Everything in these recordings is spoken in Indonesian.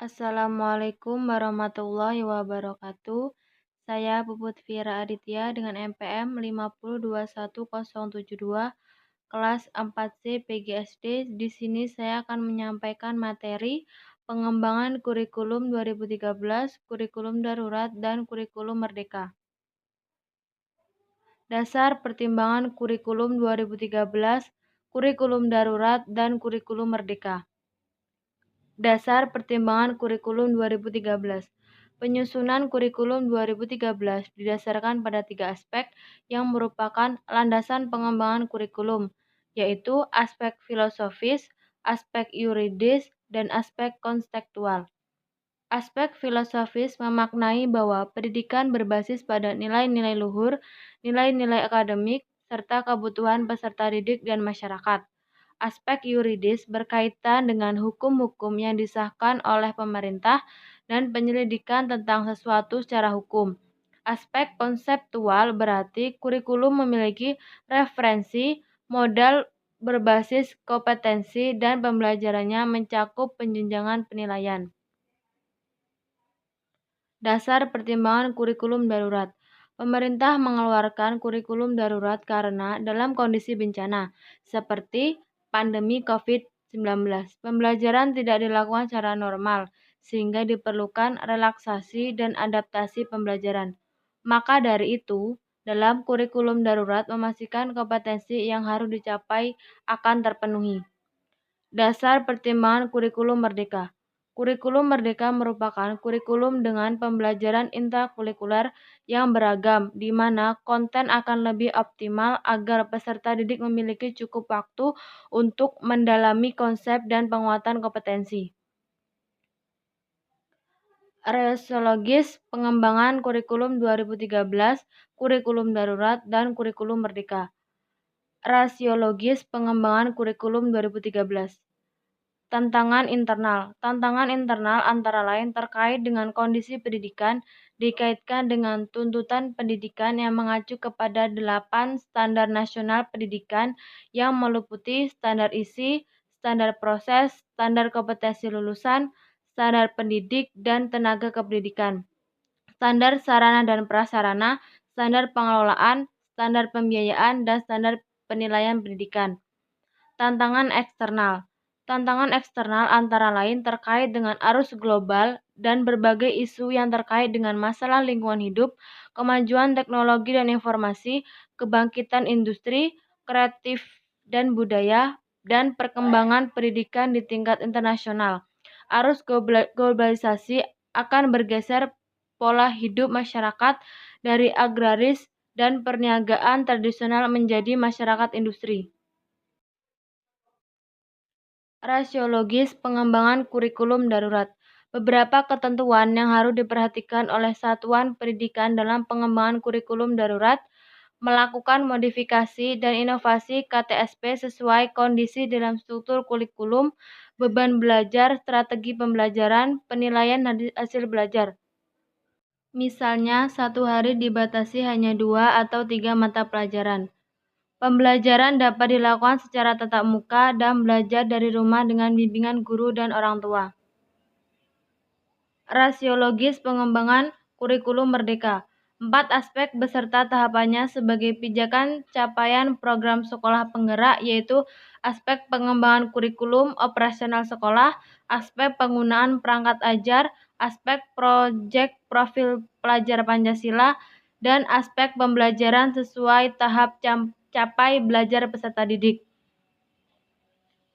Assalamualaikum warahmatullahi wabarakatuh. Saya Puput Vira Aditya dengan NPM 5021072 kelas 4C PGSD. Di sini saya akan menyampaikan materi pengembangan kurikulum 2013, kurikulum darurat, dan kurikulum merdeka. Dasar pertimbangan kurikulum 2013, kurikulum darurat, dan kurikulum merdeka. Dasar pertimbangan kurikulum 2013. Penyusunan kurikulum 2013 didasarkan pada 3 aspek yang merupakan landasan pengembangan kurikulum, yaitu aspek filosofis, aspek yuridis, dan aspek konseptual. Aspek filosofis memaknai bahwa pendidikan berbasis pada nilai-nilai luhur, nilai-nilai akademik, serta kebutuhan peserta didik dan masyarakat. Aspek yuridis berkaitan dengan hukum-hukum yang disahkan oleh pemerintah dan penyelidikan tentang sesuatu secara hukum. Aspek konseptual berarti kurikulum memiliki referensi, modal berbasis kompetensi, dan pembelajarannya mencakup penjenjangan penilaian. Dasar pertimbangan kurikulum darurat. Pemerintah mengeluarkan kurikulum darurat karena dalam kondisi bencana, seperti pandemi COVID-19, pembelajaran tidak dilakukan secara normal, sehingga diperlukan relaksasi dan adaptasi pembelajaran. Maka dari itu, dalam kurikulum darurat memastikan kompetensi yang harus dicapai akan terpenuhi. Dasar pertimbangan kurikulum merdeka. Kurikulum merdeka merupakan kurikulum dengan pembelajaran intrakurikuler yang beragam, di mana konten akan lebih optimal agar peserta didik memiliki cukup waktu untuk mendalami konsep dan penguatan kompetensi. Rasiologis pengembangan kurikulum 2013, kurikulum darurat, dan kurikulum merdeka. Rasiologis pengembangan kurikulum 2013. Tantangan internal. Tantangan internal antara lain terkait dengan kondisi pendidikan, dikaitkan dengan tuntutan pendidikan yang mengacu kepada 8 standar nasional pendidikan yang meliputi standar isi, standar proses, standar kompetensi lulusan, standar pendidik dan tenaga kependidikan, standar sarana dan prasarana, standar pengelolaan, standar pembiayaan, dan standar penilaian pendidikan. Tantangan eksternal. Tantangan eksternal antara lain terkait dengan arus global dan berbagai isu yang terkait dengan masalah lingkungan hidup, kemajuan teknologi dan informasi, kebangkitan industri, kreatif dan budaya, dan perkembangan pendidikan di tingkat internasional. Arus globalisasi akan bergeser pola hidup masyarakat dari agraris dan perniagaan tradisional menjadi masyarakat industri. Rasiologis pengembangan kurikulum darurat. Beberapa ketentuan yang harus diperhatikan oleh satuan pendidikan dalam pengembangan kurikulum darurat, melakukan modifikasi dan inovasi KTSP sesuai kondisi dalam struktur kurikulum, beban belajar, strategi pembelajaran, penilaian hasil belajar. Misalnya, satu hari dibatasi hanya 2 atau 3 mata pelajaran. Pembelajaran dapat dilakukan secara tatap muka dan belajar dari rumah dengan bimbingan guru dan orang tua. Rasiologis pengembangan kurikulum merdeka. 4 aspek beserta tahapannya sebagai pijakan capaian program sekolah penggerak, yaitu aspek pengembangan kurikulum operasional sekolah, aspek penggunaan perangkat ajar, aspek proyek profil pelajar Pancasila, dan aspek pembelajaran sesuai tahap capai belajar peserta didik.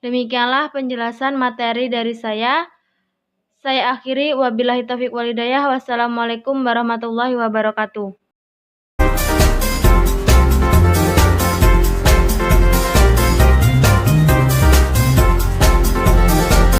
Demikianlah penjelasan materi dari saya. Saya akhiri, wabillahi taufiq wal hidayah. Wassalamualaikum warahmatullahi wabarakatuh.